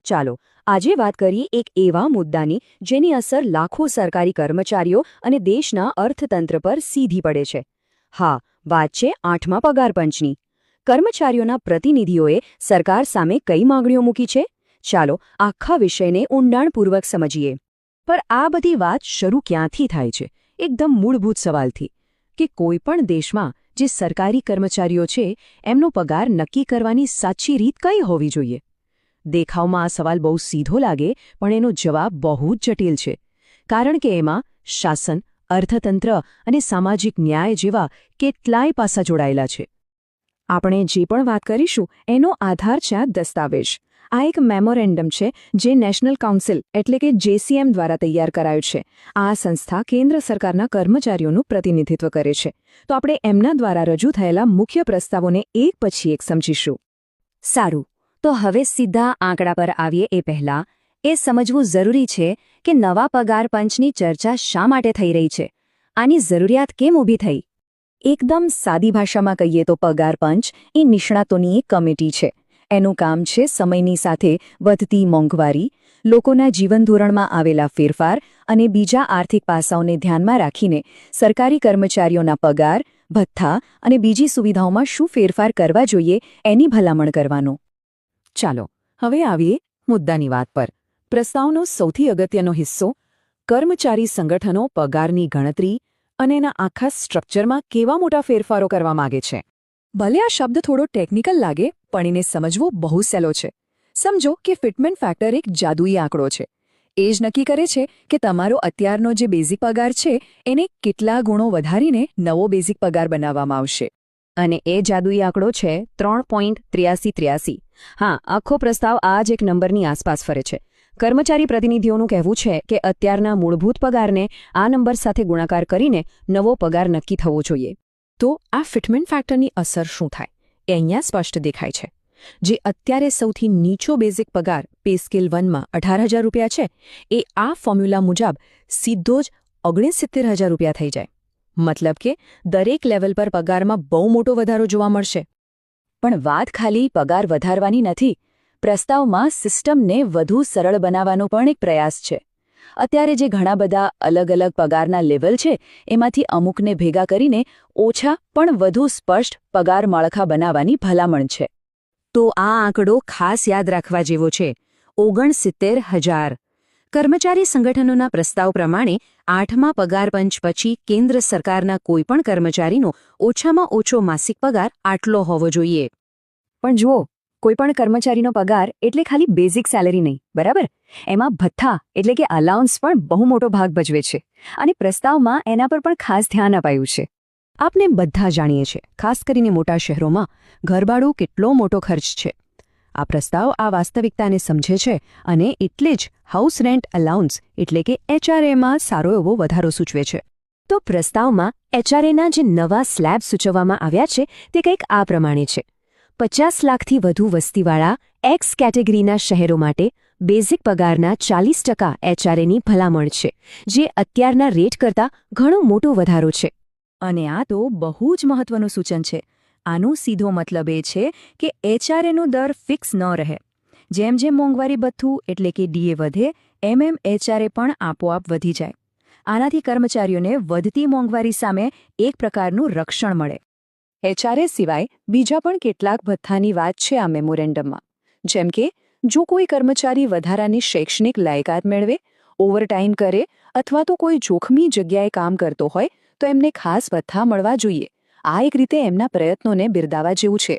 ચાલો આજે વાત કરીએ એક એવા મુદ્દાની જેની અસર લાખો સરકારી કર્મચારીઓ અને દેશના અર્થતંત્ર પર સીધી પડે છે. હા, વાત છે 8મા પગાર પંચની. કર્મચારીઓના પ્રતિનિધિઓએ સરકાર સામે કઈ માંગણીઓ મૂકી છે? ચાલો આખા વિષયને ઊંડાણપૂર્વક સમજીએ. પર આ બધી વાત શરૂ ક્યાંથી થાય છે? એકદમ મૂળભૂત સવાલથી કે કોઈપણ દેશમાં જે સરકારી કર્મચારીઓ છે એમનો પગાર નક્કી કરવાની સાચી રીત કઈ હોવી જોઈએ? દેખાવમાં આ સવાલ બહુ સીધો લાગે, પણ એનો જવાબ બહુ જ જટિલ છે. કારણ કે એમાં શાસન, અર્થતંત્ર અને સામાજિક ન્યાય જેવા કેટલાય પાસા જોડાયેલા છે. આપણે જે પણ વાત કરીશું એનો આધાર છે આ દસ્તાવેજ. આ એક મેમોરેન્ડમ છે જે નેશનલ કાઉન્સિલ એટલે કે JCM દ્વારા તૈયાર કરાયું છે. આ સંસ્થા કેન્દ્ર સરકારના કર્મચારીઓનું પ્રતિનિધિત્વ કરે છે. તો આપણે એમના દ્વારા રજૂ થયેલા મુખ્ય પ્રસ્તાવોને એક પછી એક સમજીશું. સારું, તો હવે સીધા આંકડા પર આવીએ એ પહેલાં એ સમજવું જરૂરી છે કે નવા પગાર પંચની ચર્ચા શા માટે થઈ રહી છે. આની જરૂરિયાત કેમ ઊભી થઈ? એકદમ સાદી ભાષામાં કહીએ તો પગાર પંચ એ નિષ્ણાતોની એક કમિટી છે. એનું કામ છે સમયની સાથે વધતી મોંઘવારી, લોકોના જીવનધોરણમાં આવેલા ફેરફાર અને બીજા આર્થિક પાસાઓને ધ્યાનમાં રાખીને સરકારી કર્મચારીઓના પગાર, ભથ્થા અને બીજી સુવિધાઓમાં શું ફેરફાર કરવા જોઈએ એની ભલામણ કરવાનો. ચાલો હવે આવીએ મુદ્દાની વાત પર. પ્રસ્તાવનો સૌથી અગત્યનો હિસ્સો કર્મચારી સંગઠનો પગારની ગણતરી અને એના આખા સ્ટ્રક્ચરમાં કેવા મોટા ફેરફારો કરવા માગે છે. ભલે આ શબ્દ થોડો ટેકનિકલ લાગે, પણ એને સમજવો બહુ સહેલો છે. સમજો કે ફિટમેન્ટ ફેક્ટર એક જાદુઈ આંકડો છે. એ જ નક્કી કરે છે કે તમારો અત્યારનો જે બેઝિક પગાર છે એને કેટલા ગુણો વધારીને નવો બેઝિક પગાર બનાવવામાં આવશે. અને એ જાદુઈ આંકડો છે 3.8383. હા, આખો પ્રસ્તાવ આ જ એક નંબરની આસપાસ ફરે છે. કર્મચારી પ્રતિનિધિઓનું કહેવું છે કે અત્યારના મૂળભૂત પગારને આ નંબર સાથે ગુણાકાર કરીને નવો પગાર નક્કી થવો જોઈએ. તો આ ફિટમેન્ટ ફેક્ટરની અસર શું થાય એ અહીંયા સ્પષ્ટ દેખાય છે. જે અત્યારે સૌથી નીચો બેઝિક પગાર પે સ્કેલ 1માં 18,000 રૂપિયા છે એ આ ફોર્મ્યુલા મુજબ સીધો જ 69,000 રૂપિયા થઈ જાય. મતલબ કે દરેક લેવલ પર પગારમાં બહુ મોટો વધારો જોવા મળશે. પણ વાત ખાલી પગાર વધારવાની નથી. પ્રસ્તાવમાં સિસ્ટમને વધુ સરળ બનાવવાનો પણ એક પ્રયાસ છે. અત્યારે જે ઘણા બધા અલગ અલગ પગારના લેવલ છે એમાંથી અમુકને ભેગા કરીને ઓછા પણ વધુ સ્પષ્ટ પગાર માળખા બનાવવાની ભલામણ છે. તો આ આંકડો ખાસ યાદ રાખવા જેવો છે, 69,000. કર્મચારી સંગઠનોના પ્રસ્તાવ પ્રમાણે 8મા પગાર પંચ પછી કેન્દ્ર સરકારના કોઈપણ કર્મચારીનો ઓછામાં ઓછો માસિક પગાર આટલો હોવો જોઈએ. પણ જુઓ, કોઈપણ કર્મચારીનો પગાર એટલે ખાલી બેઝિક સેલેરી નહીં, બરાબર? એમાં ભથ્થા એટલે કે અલાઉન્સ પણ બહુ મોટો ભાગ ભજવે છે. અને પ્રસ્તાવમાં એના પર પણ ખાસ ધ્યાન અપાયું છે. આપણે બધા જાણીએ છીએ, ખાસ કરીને મોટા શહેરોમાં ઘરભાડું કેટલો મોટો ખર્ચ છે. આ પ્રસ્તાવ આ વાસ્તવિકતાને સમજે છે અને એટલે જ હાઉસ રેન્ટ અલાઉન્સ એટલે કે HRAમાં સારો એવો વધારો સૂચવે છે. તો પ્રસ્તાવમાં HRAના જે નવા સ્લેબ સૂચવવામાં આવ્યા છે તે કંઈક આ પ્રમાણે છે. 50 લાખથી વધુ વસ્તીવાળા X કેટેગરીના શહેરો માટે બેઝિક પગારના 40% HRAની ભલામણ છે, જે અત્યારના રેટ કરતાં ઘણો મોટો વધારો છે. અને આ તો બહુ જ મહત્વનું સૂચન છે. આનો સીધો મતલબ એ છે કે HRAનો દર ફિક્સ ન રહે. જેમ જેમ મોંઘવારી ભથ્થું એટલે કે DA વધે એમ HRA પણ આપોઆપ વધી જાય. આનાથી કર્મચારીઓને વધતી મોંઘવારી સામે એક પ્રકારનું રક્ષણ મળે. HRA સિવાય બીજા પણ કેટલાક ભથ્થાની વાત છે આ મેમોરેન્ડમમાં. જેમ કે જો કોઈ કર્મચારી વધારાની શૈક્ષણિક લાયકાત મેળવે, ઓવરટાઇમ કરે અથવા તો કોઈ જોખમી જગ્યાએ કામ કરતો હોય તો એમને ખાસ ભથ્થા મળવા જોઈએ. આ એક રીતે એમના પ્રયત્નોને બિરદાવવા જેવું છે.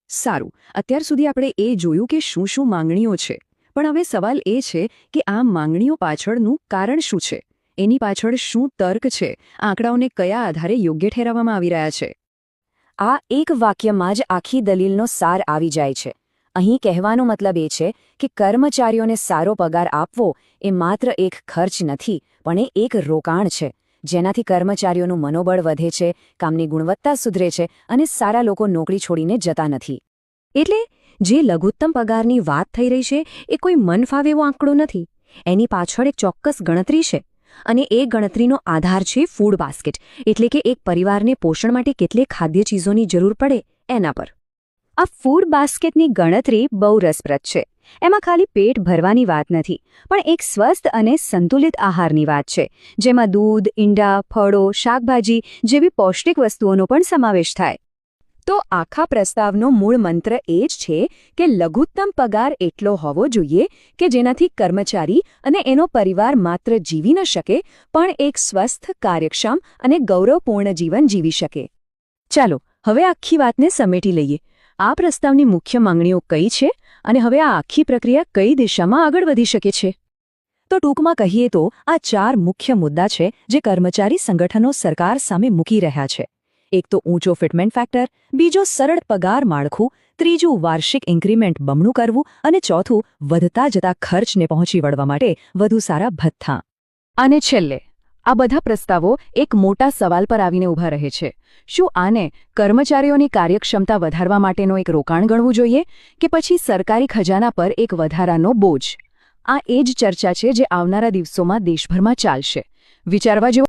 સારું, અત્યાર સુધી આપણે એ જોયું કે શું શું માંગણીઓ છે. પણ હવે સવાલ એ છે કે આ માંગણીઓ પાછળનું કારણ શું છે? એની પાછળ શું તર્ક છે? આંકડાઓને કયા આધારે યોગ્ય ઠેરવવામાં આવી રહ્યા છે? આ એક વાક્યમાં જ આખી દલીલનો સાર આવી જાય છે. અહીં કહેવાનો મતલબ એ છે કે કર્મચારીઓને સારો પગાર આપવો એ માત્ર એક ખર્ચ નથી, પણ એ એક રોકાણ છે, જેનાથી કર્મચારીઓનું મનોબળ વધે છે, કામની ગુણવત્તા સુધરે છે અને સારા લોકો નોકરી છોડીને જતા નથી. એટલે જે લઘુત્તમ પગારની વાત થઈ રહી છે એ કોઈ મન ફાવે એવો આંકડો નથી. એની પાછળ એક ચોક્કસ ગણતરી છે. અને એ ગણતરીનો આધાર છે ફૂડ બાસ્કેટ, એટલે કે એક પરિવારને પોષણ માટે કેટલી ખાદ્ય ચીજોની જરૂર પડે એના પર. આ ફૂડ બાસ્કેટની ગણતરી બહુ રસપ્રદ છે. એમાં ખાલી પેટ ભરવાની વાત નથી, પણ એક સ્વસ્થ અને સંતુલિત આહારની વાત છે, જેમાં દૂધ, ઈંડા, ફળો, શાકભાજી જેવી પૌષ્ટિક વસ્તુઓનો પણ સમાવેશ થાય. તો આખા પ્રસ્તાવનો મૂળ મંત્ર એ જ છે કે લઘુત્તમ પગાર એટલો હોવો જોઈએ કે જેનાથી કર્મચારી અને એનો પરિવાર માત્ર જીવી ન શકે, પણ એક સ્વસ્થ, કાર્યક્ષમ અને ગૌરવપૂર્ણ જીવન જીવી શકે. ચાલો હવે આખી વાતને સમેટી લઈએ. આ પ્રસ્તાવની મુખ્ય માંગણીઓ કઈ છે અને હવે આ આખી પ્રક્રિયા કઈ દિશામાં આગળ વધી શકે છે? તો ટૂંકમાં કહીએ તો આ 4 મુખ્ય મુદ્દા છે જે કર્મચારી સંગઠનો સરકાર સામે મૂકી રહ્યા છે. એક તો ઊંચો ફિટમેન્ટ ફેક્ટર, બીજો સરળ પગાર માળખું, ત્રીજું વાર્ષિક ઇન્ક્રીમેન્ટ બમણું કરવું અને ચોથું વધતા જતા ખર્ચને પહોંચી વળવા માટે વધુ સારા ભથ્થાં. અને છેલ્લે આ બધા પ્રસ્તાવો એક મોટા સવાલ પર આવીને ઊભા રહે છે. શું આને કર્મચારીઓની કાર્યક્ષમતા વધારવા માટેનો એક રોકાણ ગણવું જોઈએ કે પછી સરકારી ખજાના પર એક વધારાનો બોજ? આ એ જ ચર્ચા છે જે આવનારા દિવસોમાં દેશભરમાં ચાલશે. વિચારવા જેવો